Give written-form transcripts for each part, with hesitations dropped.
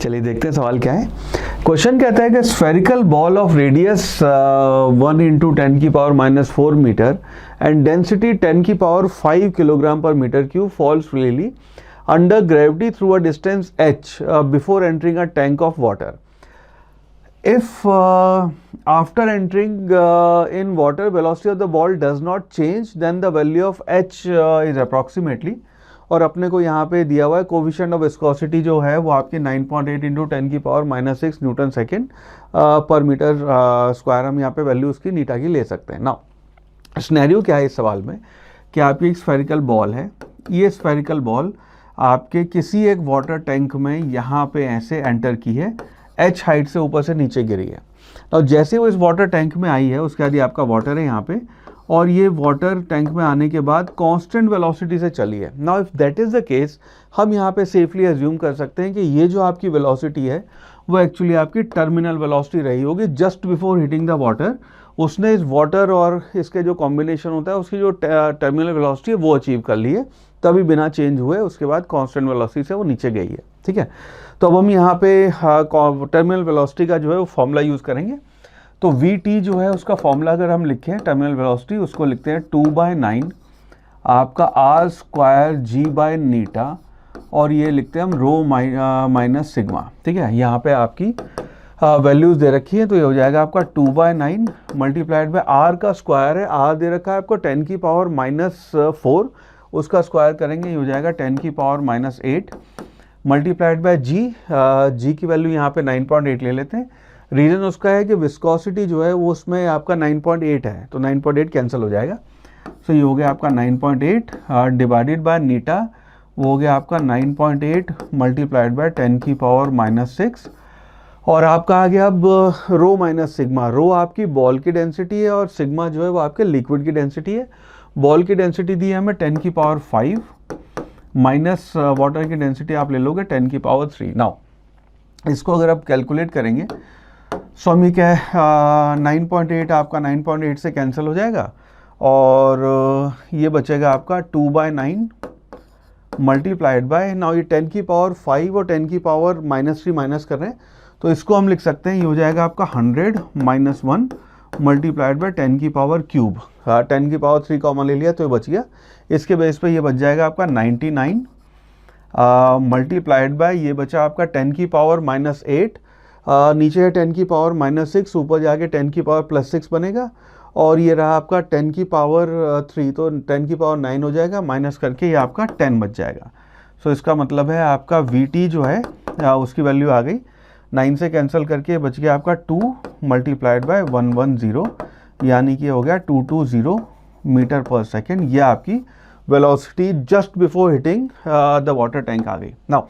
चलिए देखते हैं सवाल क्या है। क्वेश्चन कहता है कि spherical ball of radius 1 into 10⁻⁻4 metre and density 10⁻5 kilogram per metre cube falls freely under gravity through a distance h before entering a tank of water. If after entering in water velocity of the ball does not change, then the value of h is approximately, और अपने को यहाँ पे दिया हुआ है coefficient of viscosity जो है वो आपके 9.8 इंटू 10⁻⁻6 न्यूटन सेकेंड पर मीटर स्क्वायर. हम यहाँ पे वैल्यू उसकी नीटा की ले सकते हैं. नाउ सिनेरियो क्या है इस सवाल में कि आपकी एक स्फेरिकल बॉल है. ये स्फेरिकल बॉल आपके किसी एक वाटर टैंक में यहाँ पे ऐसे एंटर की है, h हाइट से ऊपर से नीचे गिरी है. और जैसे वो इस वाटर टैंक में आई है उसके बाद ये आपका वाटर है यहाँ पे, और ये वाटर टैंक में आने के बाद कांस्टेंट वेलोसिटी से चली है. Now if that is the case, हम यहाँ पे सेफली अज्यूम कर सकते हैं कि ये जो आपकी वेलोसिटी है वो एक्चुअली आपकी टर्मिनल वेलोसिटी रही होगी just before hitting the water. उसने इस वाटर और इसके जो कॉम्बिनेशन होता है उसकी जो टर्मिनल वेलोसिटी है वो अचीव कर ली है, तभी बिना चेंज हुए उसके बाद कांस्टेंट वेलोसिटी से वो नीचे गई है. ठीक है, तो अब हम यहाँ पे टर्मिनल वेलोसिटी का जो है वो फॉर्मूला यूज़ करेंगे. तो Vt जो है उसका फॉर्मूला अगर हम लिखें टर्मिनल वेलोसिटी, उसको लिखते हैं 2/9 आपका r² g/नीटा, और ये लिखते हैं हम रो माइनस सिग्मा. ठीक है, यहाँ पे आपकी वैल्यूज़ दे रखी है, तो ये हो जाएगा आपका 2/9 मल्टीप्लाइड बाय r का स्क्वायर है. r दे रखा है आपको 10⁻⁻4, उसका स्क्वायर करेंगे ये हो जाएगा 10⁻⁻8 मल्टीप्लाइड बाय g की वैल्यू यहाँ पे 9.8 ले लेते हैं. रीज़न उसका है कि विस्कोसिटी जो है वो उसमें आपका 9.8 है, तो 9.8 कैंसिल हो जाएगा. सो ये हो गया आपका 9.8 डिवाइडेड बाय नीटा, वो हो गया आपका 9.8 मल्टीप्लाइड बाय 10⁻⁻6, और आपका आ गया अब रो माइनस सिग्मा. रो आपकी बॉल की डेंसिटी है और सिग्मा जो है वो आपके लिक्विड की डेंसिटी है. बॉल की डेंसिटी दी है हमें 10⁻5 माइनस वाटर की डेंसिटी आप ले लोगे 10⁻3. नाउ इसको अगर आप कैलकुलेट करेंगे सो हम ये क्या है 9.8 आपका 9.8 से कैंसिल हो जाएगा, और ये बचेगा आपका 2/9 मल्टीप्लाइड बाय, नाउ ये 10⁻5 और 10⁻³ माइनस कर रहे हैं, तो इसको हम लिख सकते हैं ये हो जाएगा आपका 100 - 1 मल्टीप्लाइड बाय 10⁻³ 10⁻3 कॉमन ले लिया तो ये बच गया. इसके बेस पे ये बच जाएगा आपका 99 मल्टीप्लाइड बाय ये बचा आपका 10⁻⁻8, नीचे है 10⁻⁻6, ऊपर जाके 10⁻+6 बनेगा, और ये रहा आपका 10⁻3, तो 10⁻9 हो जाएगा, माइनस करके ये आपका 10 बच जाएगा. सो इसका मतलब है आपका Vt जो है उसकी वैल्यू आ गई 9 से कैंसिल करके बच गया आपका 2 मल्टीप्लाइड बाय 110, यानी कि हो गया 220 मीटर पर सेकेंड. ये आपकी velocity just before hitting the water tank आ गई. नाउ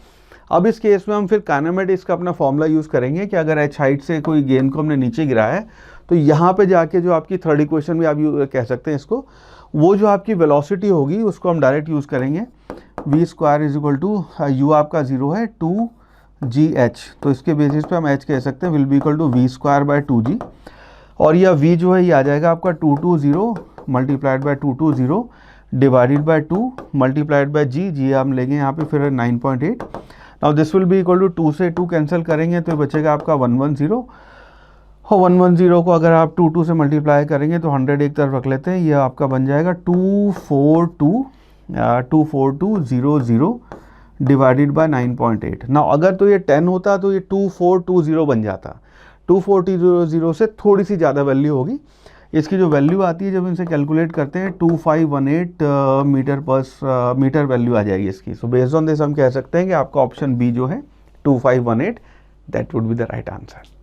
अब इस केस में हम फिर काइनेमेटिक्स का अपना फॉर्मूला यूज़ करेंगे कि अगर h हाइट से कोई गेंद को हमने नीचे गिराया है तो यहाँ पे जाके जो आपकी थर्ड इक्वेशन भी आप कह सकते हैं इसको, वो जो आपकी वेलोसिटी होगी उसको हम डायरेक्ट यूज़ करेंगे. v² = u आपका 0 है 2gh, तो इसके बेसिस पे हम h कह सकते हैं will be equal to v²/2g, और यह v जो है ये आ जाएगा आपका 220 multiplied by 220 divided by 2 multiplied by g हम लेंगे यहाँ पे फिर 9.8. Now this will be equal to 2 से 2 कैंसिल करेंगे तो ये बचेगा आपका 110, और 110 को अगर आप 2 से मल्टीप्लाई करेंगे तो 100 एक तरफ रख लेते हैं, ये आपका बन जाएगा 24200 डिवाइडेड बाय 9.8. नाउ अगर तो ये 10 होता तो ये 2420 बन जाता. 2420 से थोड़ी सी ज़्यादा वैल्यू होगी. इसकी जो वैल्यू आती है जब इनसे कैलकुलेट करते हैं 2518 मीटर वैल्यू आ जाएगी इसकी. सो बेस्ड ऑन दिस हम कह सकते हैं कि आपका ऑप्शन बी जो है 2518 that would be the right answer.